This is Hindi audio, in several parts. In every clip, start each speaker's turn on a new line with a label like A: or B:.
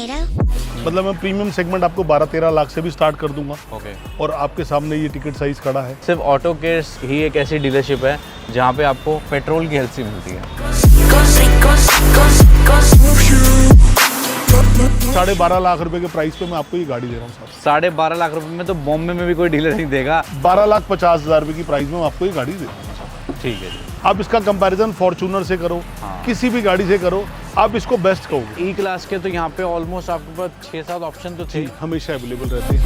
A: मतलब मैं प्रीमियम सेगमेंट आपको 12-13 लाख से भी स्टार्ट कर दूंगा।
B: ओके।
A: और आपके सामने ये टिकट साइज खड़ा है।
B: सिर्फ ऑटो केयर्स ही एक ऐसी डीलरशिप है जहाँ पे आपको पेट्रोल की एलसी मिलती है।
A: 12.5 लाख रुपए के प्राइस पे मैं आपको ये गाड़ी दे रहा हूँ साहब।
B: 12.5 लाख रुपए में तो बॉम्बे में भी कोई डीलर नहीं देगा।
A: 12,50,000 रुपए की प्राइस में मैं आपको ये गाड़ी दे रहा हूँ साहब।
B: ठीक है जी।
A: आप इसका कंपैरिजन फॉर्च्यूनर से करो, किसी भी गाड़ी से करो, आप इसको बेस्ट कहोगे।
B: ई क्लास के तो यहाँ पे ऑलमोस्ट आपके पास 6-7 ऑप्शन तो थे,
A: हमेशा अवेलेबल रहते हैं।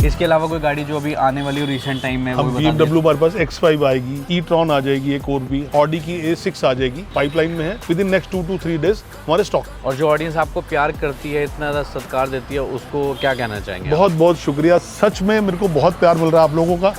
B: इसके अलावा कोई गाड़ी जो अभी आने वाली हो रिसेंट टाइम में?
A: हम BMW हमारे पास X5 आएगी, e-tron आ जाएगी, एक और भी ऑडी की A6 आ जाएगी, पाइपलाइन में है। With in next 2 to 3 days हमारे स्टॉक।
B: और जो ऑडियंस आपको प्यार करती है, इतना ज़्यादा सत्कार देती है, उसको क्या कहना चाहेंगे?
A: बहुत बहुत शुक्रिया, सच में मेरे को बहुत प्यार मिल रहा है आप लोगों का।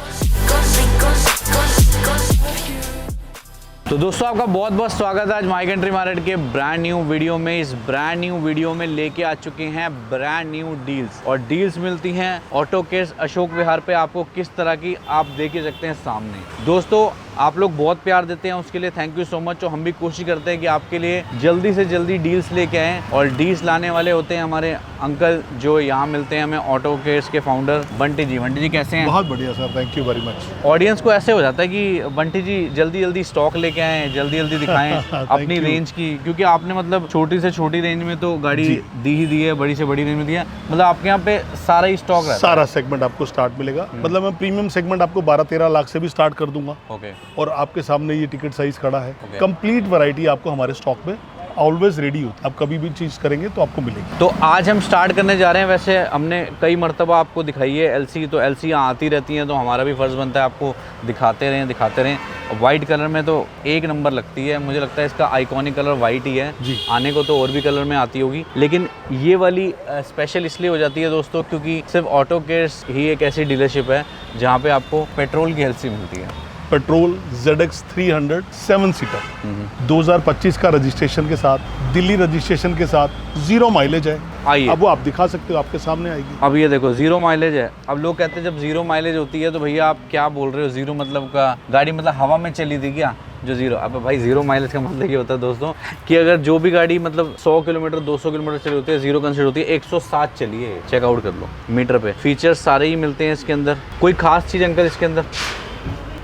B: तो दोस्तों आपका बहुत बहुत स्वागत है आज माई कंट्री मार्केट के ब्रांड न्यू वीडियो में। इस ब्रांड न्यू वीडियो में लेके आ चुके हैं ब्रांड न्यू डील्स, और डील्स मिलती हैं ऑटो केयर्स अशोक विहार पे। आपको किस तरह की आप देख ही सकते हैं सामने। दोस्तों आप लोग बहुत प्यार देते हैं, उसके लिए थैंक यू सो मच। और हम भी कोशिश करते हैं कि आपके लिए जल्दी से जल्दी डील्स लेके आएँ। और डील्स लाने वाले होते हैं हमारे अंकल जो यहाँ मिलते हैं हमें, ऑटो केयर्स के फाउंडर बंटी जी। बंटी जी कैसे हैं?
A: बहुत बढ़िया sir, thank you very much.
B: Audience को ऐसे हो जाता है कि बंटी जी जल्दी जल्दी स्टॉक लेके आएँ, जल्दी जल्दी दिखाएं अपनी रेंज की, क्योंकि आपने मतलब छोटी से छोटी रेंज में तो गाड़ी दी ही दी है, बड़ी से बड़ी रेंज में दिया। मतलब आपके यहाँ पे सारा ही स्टॉक है,
A: सारा सेगमेंट आपको स्टार्ट मिलेगा। मतलब मैं प्रीमियम सेगमेंट आपको 12-13 लाख से भी स्टार्ट कर दूंगा।
B: ओके।
A: और आपके सामने ये टिकट साइज खड़ा है। कंप्लीट वैरायटी आपको हमारे स्टॉक में ऑलवेज रेडी होती है। आप कभी भी चीज़ करेंगे तो आपको मिलेगी।
B: तो आज हम स्टार्ट करने जा रहे हैं। वैसे हमने कई मरतबा आपको दिखाई है एलसी, तो एलसी आती रहती हैं, तो हमारा भी फर्ज बनता है आपको दिखाते रहें। वाइट कलर में तो एक नंबर लगती है, मुझे लगता है इसका आइकॉनिक कलर वाइट ही है जी। आने को तो और भी कलर में आती होगी, लेकिन ये वाली स्पेशल इसलिए हो जाती है दोस्तों क्योंकि सिर्फ ऑटो केयर्स ही एक ऐसी डीलरशिप है जहाँ पे आपको पेट्रोल की एलसी मिलती है।
A: पेट्रोल ZX 300 7 सीटर 2025 का रजिस्ट्रेशन के साथ, दिल्ली रजिस्ट्रेशन के साथ, 0 माइलेज है।
B: आइए
A: अब वो आप दिखा सकते हो, आपके सामने आएगी।
B: अब ये देखो 0 माइलेज है। अब लोग कहते हैं जब 0 माइलेज होती है तो भैया आप क्या बोल रहे हो, 0 मतलब का गाड़ी मतलब हवा में चली थी क्या जो 0? अब भाई 0 माइलेज का मतलब ये होता है दोस्तों कि अगर जो भी गाड़ी मतलब 100 किलोमीटर 200 किलोमीटर चली होती है, 0 कंसिडर होती है। 107 चली है, चेकआउट कर लो मीटर पे। फीचर्स सारे ही मिलते हैं इसके अंदर। कोई खास चीज़ अंकल इसके अंदर?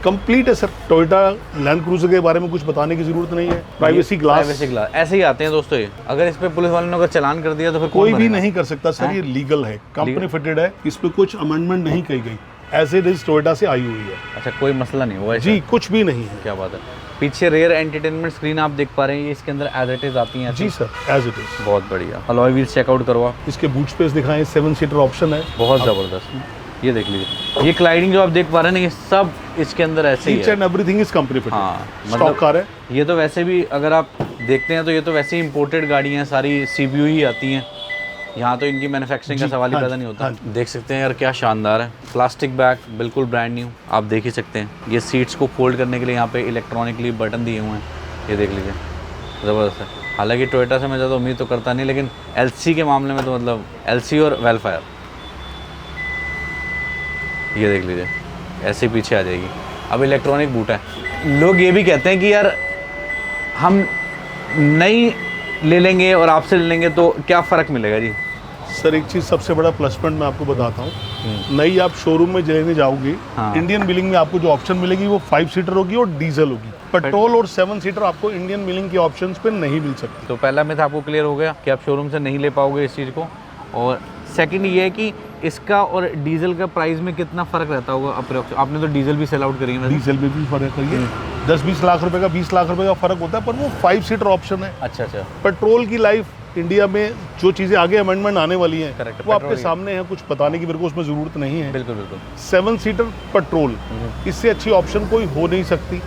A: कंप्लीट है सर। टोयोटा लैंड क्रूजर के बारे में कुछ बताने की जरूरत नहीं है। प्राइवेसी ग्लास
B: ऐसे ही आते हैं दोस्तों ये। अगर इस पे पुलिस वालों ने अगर चालान कर दिया तो फिर
A: कोई भी नहीं कर सकता सर। ये लीगल है, कंपनी फिटेड है, इस पे कुछ अमेंडमेंट नहीं की गई, एज इट इज टोयोटा से आई हुई है।
B: अच्छा, कोई मसला नहीं हुआ
A: जी, कुछ भी नहीं है।
B: क्या बात है। पीछे रेयर एंटरटेनमेंट स्क्रीन आप देख पा रहे हैं, ये इसके अंदर एज इट इज आती हैं।
A: जी सर, एज इट इज।
B: बहुत बढ़िया। अलॉय व्हील्स चेकआउट करवा।
A: इसके बूट स्पेस दिखाएं, 7 सीटर ऑप्शन है,
B: बहुत जबरदस्त। ये देख लीजिए, ये क्लाइडिंग जो आप देख पा रहे हैं ना, ये सब इसके अंदर ऐसे ही है।
A: Each and everything is company fitted.
B: हाँ,
A: स्टॉक कार है।
B: ये तो वैसे भी अगर आप देखते हैं तो ये तो वैसे ही इंपोर्टेड गाड़ियाँ हैं, सारी CBU ही आती हैं। यहाँ तो इनकी मैन्युफैक्चरिंग का सवाल ही पैदा नहीं होता। देख सकते हैं यार क्या शानदार है। प्लास्टिक बैग बिल्कुल ब्रांड न्यू, आप देख ही सकते हैं। ये सीट्स को फोल्ड करने के लिए यहाँ पे इलेक्ट्रॉनिकली बटन दिए हुए हैं, ये देख लीजिए, ज़बरदस्त है। हालांकि टोयोटा से मैं ज़्यादा उम्मीद तो करता नहीं, लेकिन LC के मामले में तो मतलब LC और वेलफेयर, ये देख लीजिए ऐसे पीछे आ जाएगी। अब इलेक्ट्रॉनिक बूट है। लोग ये भी कहते हैं कि यार हम नई ले लेंगे और आपसे ले लेंगे तो क्या फ़र्क मिलेगा जी?
A: सर एक चीज़ सबसे बड़ा प्लस पॉइंट मैं आपको बताता हूँ। नई आप शोरूम में लेने जाओगे, इंडियन बिलिंग में आपको जो ऑप्शन मिलेगी वो 5 सीटर होगी और डीजल होगी। पेट्रोल और 7 सीटर आपको इंडियन बिलिंग के ऑप्शंस पे नहीं मिल सकती।
B: तो पहला मिथ आपको क्लियर हो गया कि आप शोरूम से नहीं ले पाओगे इस चीज़ को। और सेकंड ये है कि इसका और डीजल का प्राइस में कितना फ़र्क रहता होगा अप्रोक्स? आपने तो डीजल भी सेल आउट करी है।
A: डीजल में भी फ़र्क है, 10-20 लाख रुपए का, 20 लाख रुपए का फ़र्क होता है, पर वो 5 सीटर ऑप्शन है।
B: अच्छा।
A: पेट्रोल की लाइफ इंडिया में जो चीज़ें आगे अमेंडमेंट आने वाली हैं वो आपके सामने है। कुछ बताने की मेरे को उसमें ज़रूरत नहीं है।
B: बिल्कुल।
A: 7 सीटर पेट्रोल, इससे अच्छी ऑप्शन कोई हो नहीं सकती।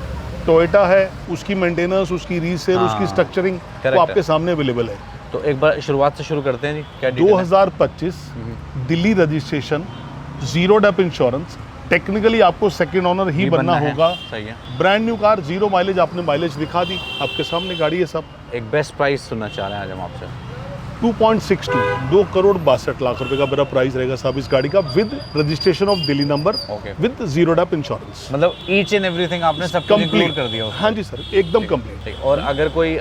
A: टोयोटा है, उसकी मेंटेनेंस, उसकी रीसेल, उसकी स्ट्रक्चरिंग वो आपके सामने अवेलेबल है।
B: तो एक बार शुरुआत से शुरू करते हैं जी, क्या
A: 2025 Delhi registration, 0 dep insurance, technically आपको सेकंड ओनर ही बनना होगा।
B: सही है।
A: ब्रांड न्यू कार, 0 माइलेज, आपने माइलेज दिखा दी, आपके सामने गाड़ी है सब।
B: एक बेस्ट प्राइस सुनना चाह रहे हैं आज हम आपसे।
A: 2.62 2,62,62,00,000 रुपए का मेरा प्राइस रहेगा साहब इस गाड़ी का, with registration of Delhi number,
B: Okay.
A: With zero dep insurance.
B: मतलब ईच एंड एवरीथिंग आपने सब कुछ इंक्लूड कर दिया उसमें।
A: हाँ जी सर, एकदम कंप्लीट।
B: ठीक। और अगर कोई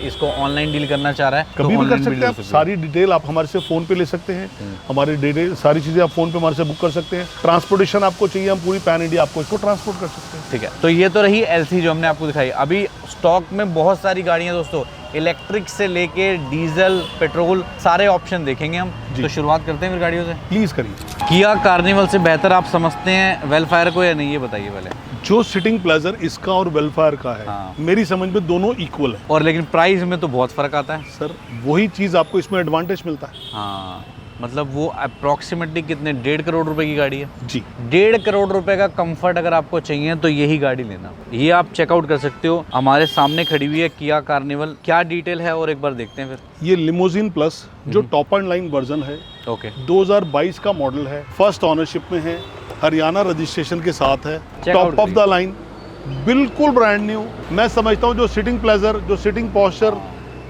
B: इसको ऑनलाइन डील करना चाह रहा है
A: कभी
B: तो
A: भी कर
B: online
A: सकते
B: deal
A: हैं
B: हो
A: आप,
B: सकती है।
A: सारी डिटेल आप हमारे से फ़ोन पे ले सकते हैं, हमारी डिटेल सारी चीज़ें आप फ़ोन पे हमारे से बुक कर सकते हैं। ट्रांसपोर्टेशन आपको चाहिए, हम पूरी पैन इंडिया आपको इसको ट्रांसपोर्ट कर सकते हैं।
B: ठीक है, तो ये तो रही एलसी जो हमने आपको दिखाई। अभी स्टॉक में बहुत सारी गाड़ियां दोस्तों, इलेक्ट्रिक से लेके डीजल, पेट्रोल, सारे ऑप्शन देखेंगे हम।
A: जी।
B: तो शुरुआत करते हैं फिर गाड़ियों से।
A: प्लीज़ करिए।
B: किया कार्निवल से बेहतर आप समझते हैं वेलफायर को या नहीं, ये बताइए पहले।
A: जो सिटिंग प्लेजर इसका और वेलफायर का है,
B: हाँ।
A: मेरी समझ में दोनों इक्वल है
B: और लेकिन प्राइस में तो बहुत फर्क आता है।
A: सर। वही चीज़ आपको इसमें एडवांटेज मिलता है।
B: हाँ, मतलब वो अप्रॉक्सीमेटली कितने, 1.5 करोड़ रुपए की गाड़ी है।
A: जी।
B: 1.5 करोड़ रुपए का कंफर्ट अगर आपको चाहिए तो यही गाड़ी लेना। ये आप चेकआउट कर सकते हो, हमारे सामने खड़ी हुई है किया कार्निवल। क्या डिटेल है और एक बार देखते हैं फिर।
A: ये लिमोजिन प्लस जो टॉप एंड लाइन वर्जन है,
B: ओके।
A: 2022 का मॉडल है, फर्स्ट ऑनरशिप में है, हरियाणा रजिस्ट्रेशन के साथ है,
B: Check out
A: top of the line, बिल्कुल ब्रांड न्यू। मैं समझता हूँ जो सिटिंग प्लेजर, जो सिटिंग पोस्चर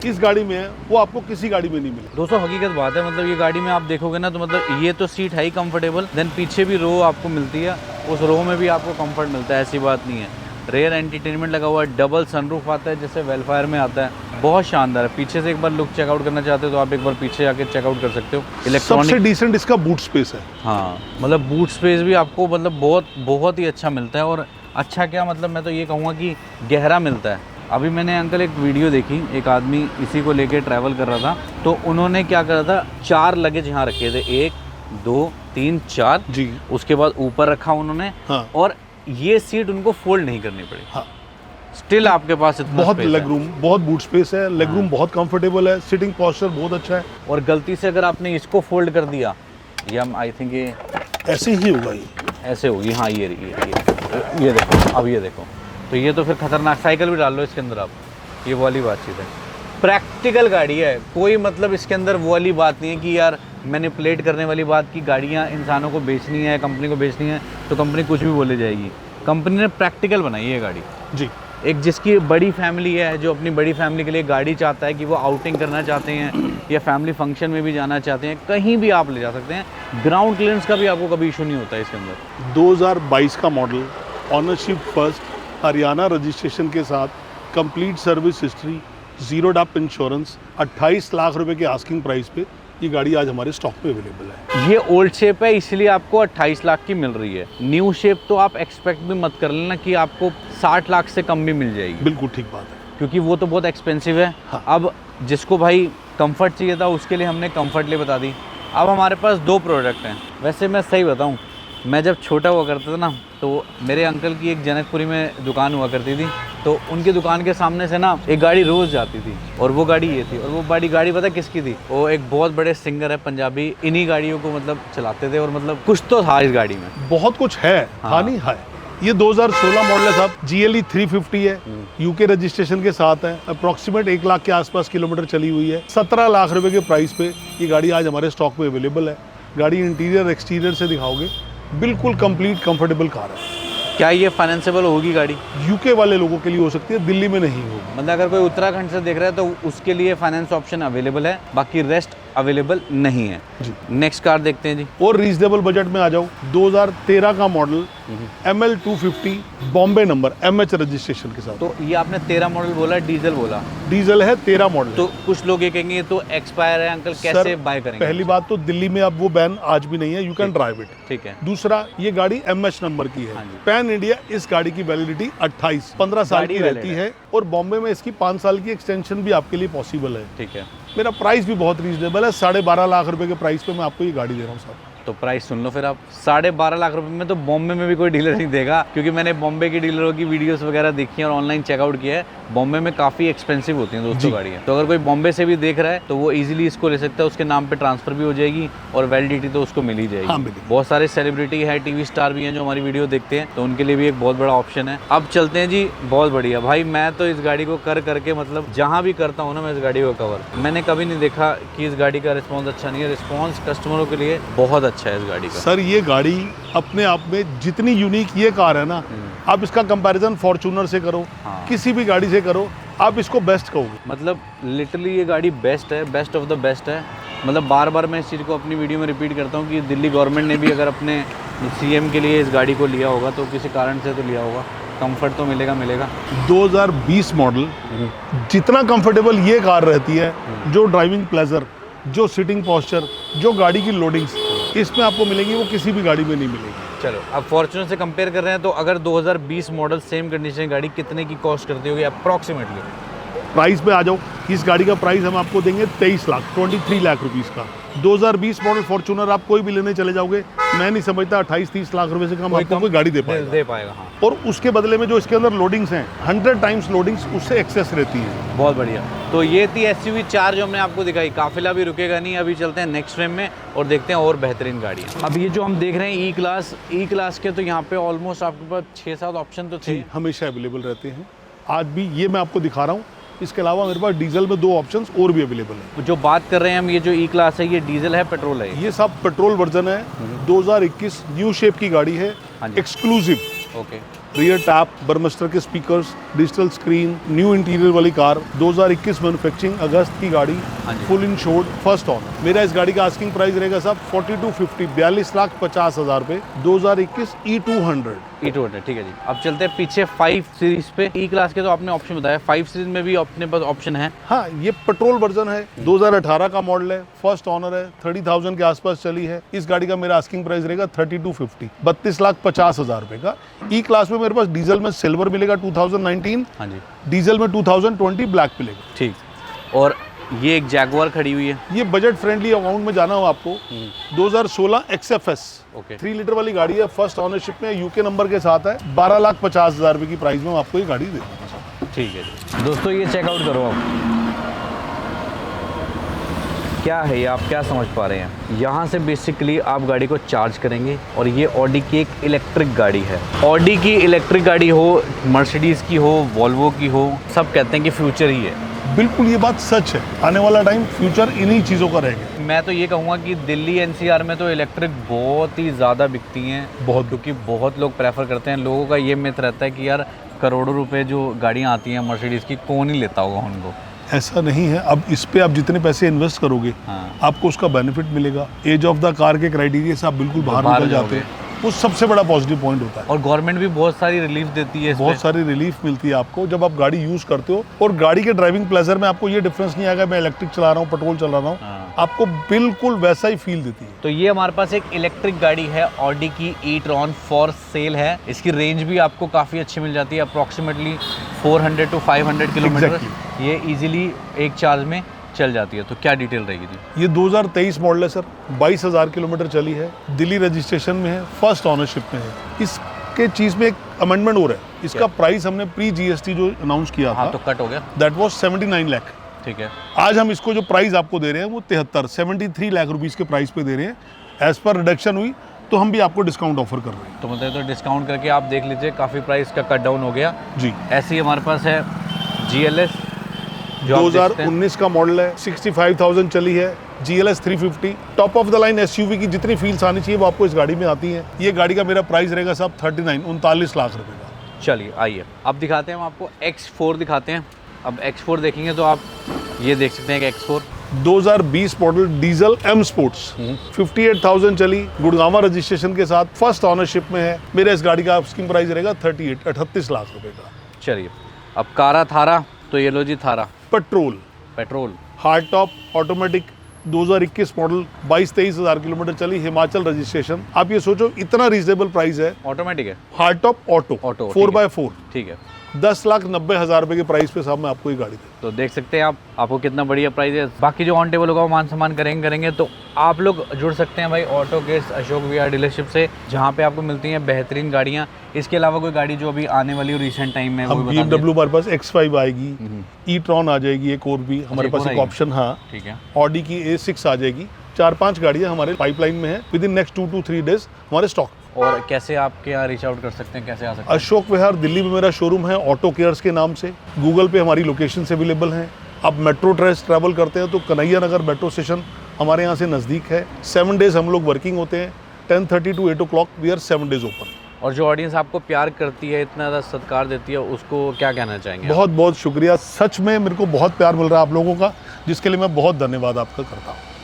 A: इस गाड़ी में है, वो आपको किसी गाड़ी में नहीं मिलेगा।
B: दोस्तों हकीकत बात है, मतलब ये गाड़ी में आप देखोगे ना तो मतलब ये तो सीट है ही कंफर्टेबल, देन पीछे भी रो आपको मिलती है, उस रो में भी आपको कंफर्ट मिलता है, ऐसी बात नहीं है। रेयर एंटरटेनमेंट लगा हुआ है, डबल सनरूफ आता है जैसे वेलफायर में आता है, बहुत शानदार है। पीछे से एक बार लुक चेकआउट करना चाहते हो तो आप एक बार पीछे जाके चेकआउट कर सकते हो।
A: सबसे
B: इलेक्ट्रॉनिक,
A: डिसेंट इसका बूट स्पेस है।
B: हाँ, मतलब बूट स्पेस भी आपको मतलब बहुत ही अच्छा मिलता है। और अच्छा क्या, मतलब मैं तो ये कहूँगा कि गहरा मिलता है। अभी मैंने अंकल एक वीडियो देखी, एक आदमी इसी को लेके ट्रैवल कर रहा था, तो उन्होंने क्या करा था, 4 लगेज यहाँ रखे थे, 1 2 3 4
A: जी।
B: उसके बाद ऊपर रखा उन्होंने,
A: हाँ।
B: और ये सीट उनको फोल्ड नहीं करनी पड़ी।
A: हाँ।
B: स्टिल आपके पास इतना
A: बहुत
B: space है।
A: लेग रूम, बहुत बूट स्पेस है, लेग रूम बहुत कंफर्टेबल है, सिटिंग पोस्चर बहुत अच्छा है।
B: और गलती से अगर आपने इसको फोल्ड कर दिया, या आई थिंक ये
A: ऐसे ही होगा ये।
B: ऐसे होगी, हाँ ये देखो, अब ये देखो, तो ये तो फिर खतरनाक। साइकिल भी डाल लो इसके अंदर आप, ये वाली बातचीत है। प्रैक्टिकल गाड़ी है, कोई मतलब इसके अंदर वो वाली बात नहीं है कि यार मैनिपुलेट करने वाली बात की गाड़ियाँ इंसानों को बेचनी है, कंपनी को बेचनी है तो कंपनी कुछ भी बोले जाएगी। कंपनी ने प्रैक्टिकल बनाई है गाड़ी।
A: जी।
B: एक जिसकी बड़ी फैमिली है, जो अपनी बड़ी फैमिली के लिए गाड़ी चाहता है कि वो आउटिंग करना चाहते हैं या फैमिली फंक्शन में भी जाना चाहते हैं, कहीं भी आप ले जा सकते हैं। ग्राउंड क्लियरेंस का भी आपको कभी इशू नहीं होता है इसके अंदर।
A: 2022 का model, ownership first, Haryana registration के साथ, complete service history, zero dep insurance, 28 lakh रुपए के आस्किंग प्राइस पे ये गाड़ी आज हमारे स्टॉक पे अवेलेबल है।
B: ये ओल्ड शेप है इसलिए आपको 28 लाख की मिल रही है। न्यू शेप तो आप एक्सपेक्ट भी मत कर लेना कि आपको 60 लाख से कम भी मिल जाएगी,
A: बिल्कुल ठीक बात है।
B: क्योंकि वो तो बहुत एक्सपेंसिव है।
A: हाँ।
B: अब जिसको भाई कंफर्ट चाहिए था उसके लिए हमने कंफर्ट ले बता दी। अब हमारे पास 2 प्रोडक्ट हैं। वैसे मैं सही बताऊं, मैं जब छोटा हुआ करता था ना, तो मेरे अंकल की एक जनकपुरी में दुकान हुआ करती थी, तो उनकी दुकान के सामने से ना एक गाड़ी रोज़ जाती थी, और वो गाड़ी ये थी। और वो बड़ी गाड़ी पता किसकी थी? वो एक बहुत बड़े सिंगर है पंजाबी, इन्हीं गाड़ियों को मतलब चलाते थे, और मतलब कुछ तो था इस गाड़ी में।
A: बहुत कुछ है,
B: हाँ।
A: नहीं है। ये 2016 मॉडल है साहब, GLE 350 है, यूके रजिस्ट्रेशन के साथ है, अप्रॉक्सीमेट 1 लाख के आसपास किलोमीटर चली हुई है, 17 लाख रुपए के प्राइस पे ये गाड़ी आज हमारे स्टॉक में अवेलेबल है। गाड़ी इंटीरियर एक्सटीरियर से दिखाओगे, बिल्कुल कंप्लीट कंफर्टेबल कार है।
B: क्या ये फाइनेंसेबल होगी गाड़ी?
A: यूके वाले लोगों के लिए हो सकती है, दिल्ली में नहीं होगी।
B: मतलब अगर कोई उत्तराखंड से देख रहा है तो उसके लिए फाइनेंस ऑप्शन अवेलेबल है, बाकी रेस्ट अवेलेबल नहीं है
A: जी।
B: नेक्स्ट कार देखते हैं जी।
A: और रीजनेबल बजट में आ जाओ, 2013 का model, ML 250, Bombay number, MH registration के साथ।
B: तो ये आपने 13 मॉडल बोला, डीजल बोला,
A: डीजल है, 13 मॉडल।
B: तो कुछ लोग ये कहेंगे ये तो एक्सपायर है अंकल, कैसे बाय करेंगे?
A: पहली बात तो दिल्ली में अब वो बैन आज भी नहीं है, यू कैन ड्राइव इट।
B: ठीक है।
A: दूसरा, ये गाड़ी MH नंबर की है,
B: हाँ जी।
A: पैन इंडिया इस गाड़ी की वैलिडिटी 15 साल
B: गाड़ी
A: की
B: valid
A: रहती
B: है।
A: है, और बॉम्बे में इसकी 5 साल की एक्सटेंशन भी आपके लिए पॉसिबल है।
B: ठीक है।
A: मेरा प्राइस भी बहुत रीजनेबल है, 12.5 लाख रुपए के प्राइस पे मैं आपको ये गाड़ी दे रहा हूँ साहब।
B: तो प्राइस सुन लो फिर आप, 12.5 लाख रुपए में तो बॉम्बे में भी कोई डीलर नहीं देगा, क्योंकि मैंने बॉम्बे की डीलरों की वीडियोस वगैरह देखी हैं और ऑनलाइन चेकआउट किया है। बॉम्बे में काफ़ी एक्सपेंसिव होती हैं दोस्तों गाड़ियाँ। तो अगर कोई बॉम्बे से भी देख रहा है तो वो इजीली इसको ले सकता है, उसके नाम पे ट्रांसफर भी हो जाएगी और वैलिडिटी तो उसको मिल ही जाएगी।
A: हाँ, मिलेगी।
B: बहुत सारे सेलिब्रिटी है, टीवी स्टार भी हैं जो हमारी वीडियो देखते हैं, तो उनके लिए भी एक बहुत बड़ा ऑप्शन है। अब चलते हैं जी, बहुत बढ़िया भाई, मैं तो इस गाड़ी को कर करके मतलब जहाँ भी करता हूँ ना मैं इस गाड़ी को कवर, मैंने कभी नहीं देखा कि इस गाड़ी का रिस्पॉन्स अच्छा नहीं है। रिस्पॉन्स कस्टमरों के लिए बहुत अच्छा है इस गाड़ी का।
A: सर ये गाड़ी अपने आप में जितनी यूनिक ये कार है ना, आप इसका कंपैरिजन फॉर्च्यूनर से करो,
B: हाँ।
A: किसी भी गाड़ी से करो, आप इसको बेस्ट कहोगे।
B: मतलब लिटरली ये गाड़ी बेस्ट है, बेस्ट ऑफ द बेस्ट है। मतलब बार बार मैं इस चीज़ को अपनी वीडियो में रिपीट करता हूँ कि दिल्ली गवर्नमेंट ने भी अगर अपने सीएम के लिए इस गाड़ी को लिया होगा तो किसी कारण से तो लिया होगा। कंफर्ट तो मिलेगा मिलेगा।
A: 2020 मॉडल, जितना कंफर्टेबल ये कार रहती है, जो ड्राइविंग प्लेजर, जो सिटिंग पोस्चर, जो गाड़ी की लोडिंग्स इसमें आपको मिलेगी वो किसी भी गाड़ी में नहीं मिलेगी।
B: चलो अब फॉर्च्यूनर से कंपेयर कर रहे हैं तो अगर 2020 मॉडल सेम कंडीशन की गाड़ी कितने की कॉस्ट करती होगी अप्रॉक्सीमेटली?
A: प्राइस पे आ जाओ, इस गाड़ी का प्राइस हम आपको देंगे 23 लाख, 23 लाख रुपीस का। 2020 मॉडल फॉर्च्यूनर आप कोई भी लेने चले जाओगे, मैं नहीं समझता 28-30 लाख रुपए से कम आपको कोई गाड़ी दे पाएगा।
B: हाँ।
A: और उसके बदले में जो इसके अंदर लोडिंग्स हैं, 100 टाइम्स लोडिंग्स उससे एक्सेस रहती है।
B: बहुत बढ़िया। तो ये थी SUV 4 जो हमने आपको दिखाई। काफिला भी रुकेगा नहीं, अभी चलते हैं नेक्स्ट फ्रेम में और देखते हैं और बेहतरीन गाड़ियाँ। अब ये जो हम देख रहे हैं ई क्लास के, तो यहाँ पे ऑलमोस्ट आपके पास 6-7 ऑप्शन तो थे,
A: हमेशा अवेलेबल रहते हैं। आज भी ये मैं आपको दिखा रहा हूँ। इसके अलावा मेरे पास डीजल में 2 ऑप्शंस और भी अवेलेबल है।
B: जो बात कर रहे हैं हम, ये जो ई क्लास है ये डीजल है पेट्रोल है?
A: ये सब पेट्रोल वर्जन है। 2021 न्यू शेप की गाड़ी है, exclusive.
B: Okay.
A: Rear tap, Burmester के speakers, digital screen, new interior वाली कार, 2021 मैन्युफैक्चरिंग, अगस्त की गाड़ी, फुल इंश्योर्ड, फर्स्ट ऑनर। मेरा इस गाड़ी का आस्किंग प्राइस रहेगा साहब 4250, 42,50,000 रुपए। 2021 E200।
B: ठीक है जी। अब चलते हैं पीछे 5 सीरीज पे। ई क्लास के तो आपने ऑप्शन बताया, 5 सीरीज में भी अपने पास ऑप्शन है।
A: हाँ, ये पेट्रोल वर्जन है, 2018 का मॉडल है, फर्स्ट ऑनर है, 30,000 के आसपास चली है। इस गाड़ी का मेरा आस्किंग प्राइस रहेगा 3250, 32,50,000 रुपए का। ई क्लास में मेरे पास डीजल में सिल्वर मिलेगा 2019,
B: हाँ जी,
A: डीजल में 2020 ब्लैक मिलेगा।
B: ठीक। और ये एक जैगुआर खड़ी हुई है,
A: ये बजट फ्रेंडली अमाउंट में जाना हो आपको, 2016 XFS,
B: ओके।
A: 3 लीटर वाली गाड़ी है, फर्स्ट ऑनरशिप में, यूके नंबर के साथ है। 12,50,000 रुपए की प्राइस में आपको ये गाड़ी दे दूंगा।
B: ठीक है जी। दोस्तों ये चेकआउट करो आप, क्या है ये, आप क्या समझ पा रहे हैं? यहाँ से बेसिकली आप गाड़ी को चार्ज करेंगे और ये ऑडी की एक इलेक्ट्रिक गाड़ी है। ऑडी की इलेक्ट्रिक गाड़ी हो, मर्सिडीज़ की हो, वॉल्वो की हो, सब कहते हैं कि फ्यूचर ही है।
A: बिल्कुल ये बात सच है। आने वाला टाइम फ्यूचर इन्हीं चीज़ों का रहेगा।
B: मैं तो ये कहूँगा कि दिल्ली NCR में तो इलेक्ट्रिक बहुत ही ज़्यादा बिकती हैं,
A: बहुत,
B: क्योंकि बहुत लोग प्रेफर करते हैं। लोगों का ये मिथ रहता है कि यार करोड़ों रुपए जो गाड़ियाँ आती हैं मर्सिडीज़ की, कौन ही लेता होगा उनको।
A: ऐसा नहीं है। अब इस पे आप जितने पैसे इन्वेस्ट करोगे,
B: हाँ।
A: आपको उसका बेनिफिट मिलेगा। एज ऑफ द कार के क्राइटेरिया से आप बिल्कुल बाहर निकल जाते हैं, वो सबसे बड़ा पॉजिटिव पॉइंट होता है।
B: और गवर्नमेंट भी बहुत सारी रिलीफ देती है,
A: बहुत सारी रिलीफ मिलती है आपको जब आप गाड़ी यूज करते हो। और गाड़ी के ड्राइविंग प्लेजर में आपको ये डिफरेंस नहीं आएगा मैं इलेक्ट्रिक चला रहा हूँ, पेट्रोल चला रहा हूँ, आपको बिल्कुल वैसा ही फील देती है।
B: तो ये हमारे पास एक इलेक्ट्रिक गाड़ी है, ऑडी की e-tron फॉर सेल है। इसकी रेंज भी आपको काफ़ी अच्छी मिल जाती है, अप्रॉक्सीमेटली 400 to 500 किलोमीटर। ये इजीली एक चार्ज में चल जाती है। तो क्या डिटेल रहेगी जी?
A: ये 2023 मॉडल है सर, 22,000 किलोमीटर चली है, दिल्ली रजिस्ट्रेशन में है, फर्स्ट ऑनरशिप में है। इसके चीज़ में एक अमेंडमेंट हो रहा है। इसका प्राइस हमने प्री GST जो अनाउंस किया था,
B: तो कट हो गया,
A: दैट वाज 79 लाख।
B: ठीक है।
A: आज हम इसको जो प्राइस आपको दे रहे हैं वो 73 लाख रुपीस के प्राइस पे दे रहे हैं। एज पर रिडक्शन हुई तो हम भी आपको डिस्काउंट ऑफर कर रहे हैं।
B: तो मतलब तो डिस्काउंट करके आप देख लीजिए, काफ़ी प्राइस का कट डाउन हो गया
A: जी।
B: ऐसे ही हमारे पास है GLS,
A: 2019 का मॉडल है, 65,000 चली है, GLS 350, top of the line SUV की जितनी फील्स आनी चाहिए वो आपको इस गाड़ी में आती हैं। ये गाड़ी का मेरा प्राइस रहेगा साहब 39 लाख रुपए का।
B: चलिए आइए अब दिखाते हैं हम आपको X4 दिखाते हैं। अब X4 देखेंगे तो आप ये देख सकते हैं कि X4
A: 2020 model diesel M sports, 58,000 चली, गुड़गांव रजिस्ट्रेशन के साथ, फर्स्ट ऑनरशिप में है। मेरा इस गाड़ी का आस्किंग प्राइस रहेगा 38 लाख रुपए का।
B: चलिए अब कारा थारा, तो ये लो जी थारा petrol
A: hard top automatic, 2021 model, 22-23 हज़ार किलोमीटर चली, हिमाचल रजिस्ट्रेशन। आप ये सोचो इतना रीजनेबल प्राइस है।
B: ऑटोमेटिक है,
A: हार्ड टॉप ऑटो 4x4,
B: ठीक है।
A: 10,90,000 रुपए के प्राइस पे साहब मैं आपको ये गाड़ी दूँ।
B: तो देख सकते हैं आप, आपको कितना बढ़िया प्राइस है। बाकी जो ऑन टेबल होगा वो मान सम्मान करेंगे। तो आप लोग जुड़ सकते हैं भाई auto case Ashok Vihar dealership से, जहाँ पे आपको मिलती हैं बेहतरीन गाड़ियाँ। इसके अलावा कोई गाड़ी जो अभी आने वाली हो रिसेंट टाइम में,
A: हम BMW हमारे पास X5 आएगी, e-tron आ जाएगी, एक और भी हमारे पास एक ऑप्शन, हाँ
B: ठीक है।
A: ऑडी की A6 आ जाएगी। 4-5 गाड़ियाँ हमारे पाइपलाइन में है, with in next 2 to 3 days हमारे स्टॉक।
B: और कैसे आपके यहाँ रीच आउट कर सकते हैं, कैसे आ सकते हैं?
A: अशोक विहार दिल्ली में मेरा शोरूम है, ऑटो केयर्स के नाम से। गूगल पे हमारी लोकेशन अवेलेबल हैं। आप मेट्रो ट्रेवल करते हैं तो कन्हैया नगर मेट्रो स्टेशन हमारे यहाँ से नज़दीक है। 7 डेज हम लोग वर्किंग होते हैं, 10:30 to 8 o'clock we are 7 days open.
B: और जो ऑडियंस आपको प्यार करती है, इतना ज़्यादा सत्कार देती है, उसको क्या कहना चाहेंगे?
A: बहुत बहुत शुक्रिया, सच में मेरे को बहुत प्यार मिल रहा है आप लोगों का, जिसके लिए मैं बहुत धन्यवाद आपका करता हूँ।